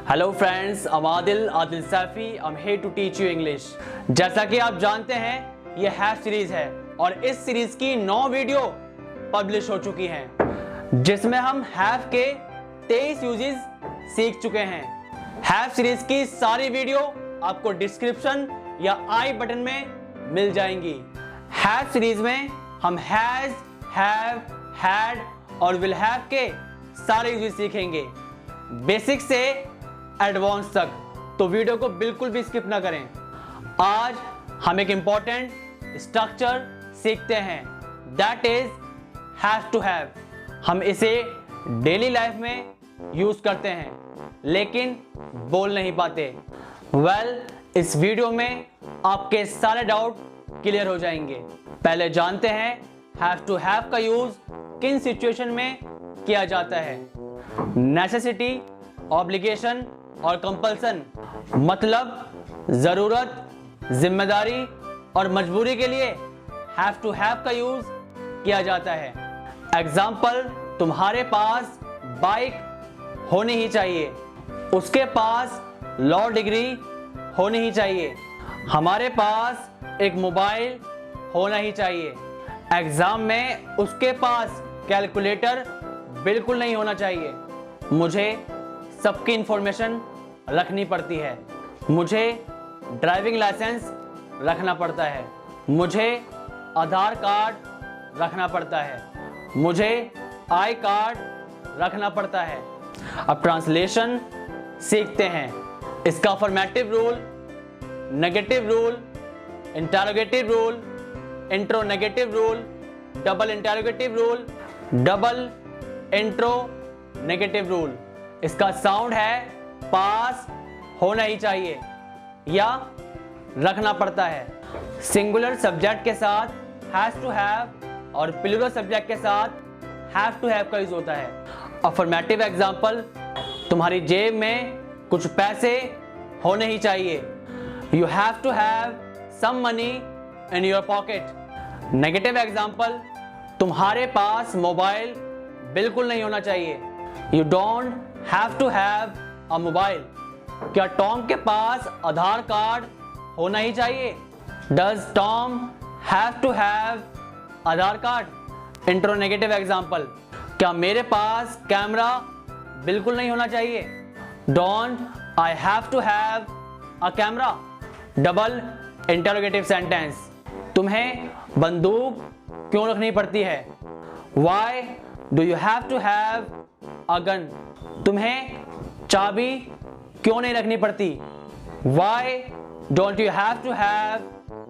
Hello friends, Adil Saifi, I am here to teach you English. जैसा कि आप जानते हैं, ये हैव सीरीज है और इस सीरीज की 9 वीडियो पब्लिश हो चुकी हैं, जिसमें हम हैव के 23 यूजेस सीख चुके हैं। हैव सीरीज की सारी वीडियो आपको डिस्क्रिप्शन या आई बटन में मिल जाएंगी। हैव सीरीज में हम हैज, हैव, हैड और विल हैव के सारे यूजेस सीखेंगे, बेसिक से एडवांस तक। तो वीडियो को बिल्कुल भी स्किप ना करें। आज हम एक इंपॉर्टेंट स्ट्रक्चर सीखते हैं, that is have to have. हम इसे डेली लाइफ में यूज करते हैं लेकिन बोल नहीं पाते। इस वीडियो में आपके सारे डाउट क्लियर हो जाएंगे। पहले जानते हैं हैव टू हैव का यूज किन सिचुएशन में किया जाता है। नेसेसिटी, ऑब्लिगेशन और कंपल्सन, मतलब जरूरत, जिम्मेदारी और मजबूरी के लिए हैव टू हैव का यूज किया जाता है। एग्जाम्पल, तुम्हारे पास बाइक होनी ही चाहिए, उसके पास लॉ डिग्री होनी ही चाहिए, हमारे पास एक मोबाइल होना ही चाहिए। एग्जाम में उसके पास कैलकुलेटर बिल्कुल नहीं होना चाहिए। मुझे सबकी इंफॉर्मेशन रखनी पड़ती है, मुझे ड्राइविंग लाइसेंस रखना पड़ता है, मुझे आधार कार्ड रखना पड़ता है, मुझे आई कार्ड रखना पड़ता है। अब ट्रांसलेशन सीखते हैं। इसका affirmative rule, negative rule, interrogative rule, interronegative rule, double interrogative rule, double interronegative rule. इसका साउंड है पास होना ही चाहिए या रखना पड़ता है। सिंगुलर सब्जेक्ट के साथ हैज टू हैव और प्लूरल सब्जेक्ट के साथ हैव टू हैव का यूज होता है। अफर्मेटिव एग्जांपल, तुम्हारी जेब में कुछ पैसे होने ही चाहिए, you have to have some money in your pocket. Negative example, तुम्हारे पास मोबाइल बिल्कुल नहीं होना चाहिए, you don't have to have a mobile. क्या टॉम के पास आधार कार्ड होना ही चाहिए? Does Tom have to have Aadhaar card? Interronegative example, क्या मेरे पास कैमरा बिल्कुल नहीं होना चाहिए? Don't I have to have a camera. Double interrogative sentence, तुम्हें बंदूक क्यों रखनी पड़ती है? Why do you have to have a gun? तुम्हें चाबी क्यों नहीं रखनी पड़ती? Why don't you have to have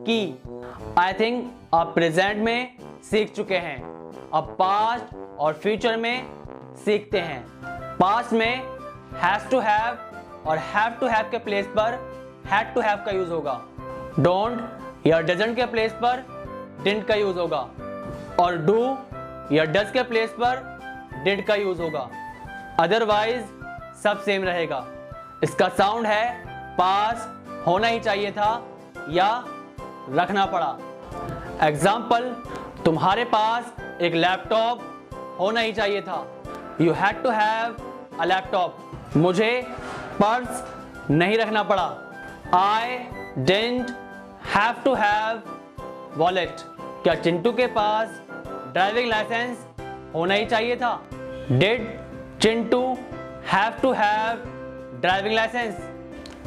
key? I think आप प्रेजेंट में सीख चुके हैं, अब पास्ट और फ्यूचर में सीखते हैं। पास्ट में हैज टू हैव और हैव टू हैव के प्लेस पर हैड टू हैव का यूज होगा। डोंट या डजंट के प्लेस पर डिडंट का यूज होगा और डू या डज के प्लेस पर डिड का यूज होगा। अदरवाइज सब सेम रहेगा। इसका साउंड है पास होना ही चाहिए था या रखना पड़ा। एग्जाम्पल, तुम्हारे पास एक लैपटॉप होना ही चाहिए था, you had to have a laptop. मुझे पर्स नहीं रखना पड़ा, I didn't have to have wallet. क्या चिंटू के पास ड्राइविंग लाइसेंस होना ही चाहिए था? Did Chintu have to have driving licence?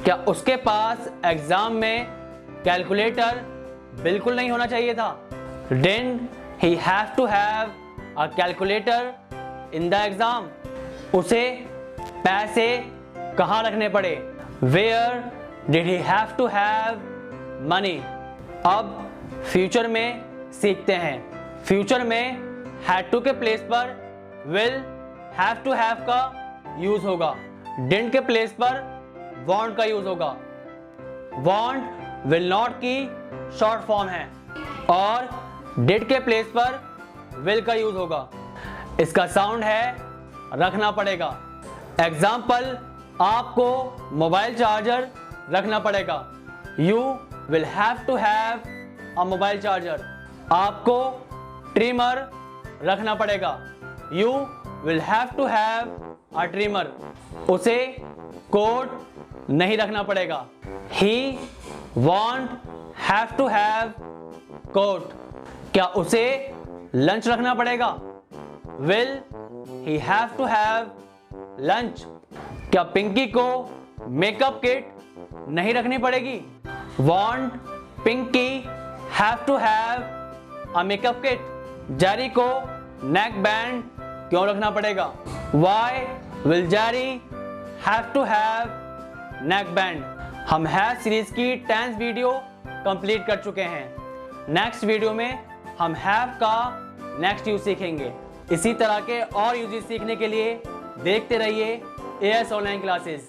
क्या उसके पास एग्जाम में कैलकुलेटर बिल्कुल नहीं होना चाहिए था? Didn't he have to have a calculator in the exam? उसे पैसे कहाँ रखने पड़े? Where did he have to have money? अब फ्यूचर में सीखते हैं। फ्यूचर में हैड टू के प्लेस पर विल हैव टू हैव का यूज होगा, डिडंट के प्लेस पर वांट का यूज होगा। वांट विल नॉट की शॉर्ट फॉर्म है और डिड के प्लेस पर विल का यूज होगा। इसका साउंड है रखना पड़ेगा। एग्जाम्पल, आपको मोबाइल चार्जर रखना पड़ेगा, you will have to have a mobile charger. आपको ट्रिमर रखना पड़ेगा, you will have to have a trimmer. उसे कोट नहीं रखना पड़ेगा. He won't have to have coat. क्या उसे लंच रखना पड़ेगा? Will he have to have lunch? क्या पिंकी को मेकअप किट नहीं रखनी पड़ेगी? Won't Pinky have to have a makeup kit? Jerry को neck band क्यों रखना पड़ेगा? Why will Jerry have to have neck band? हम हैव सीरीज की 10th वीडियो कंप्लीट कर चुके हैं. नेक्स्ट वीडियो में हम हैव का नेक्स्ट यूज सीखेंगे. इसी तरह के और यूजेस सीखने के लिए देखते रहिए AS ऑनलाइन क्लासेस.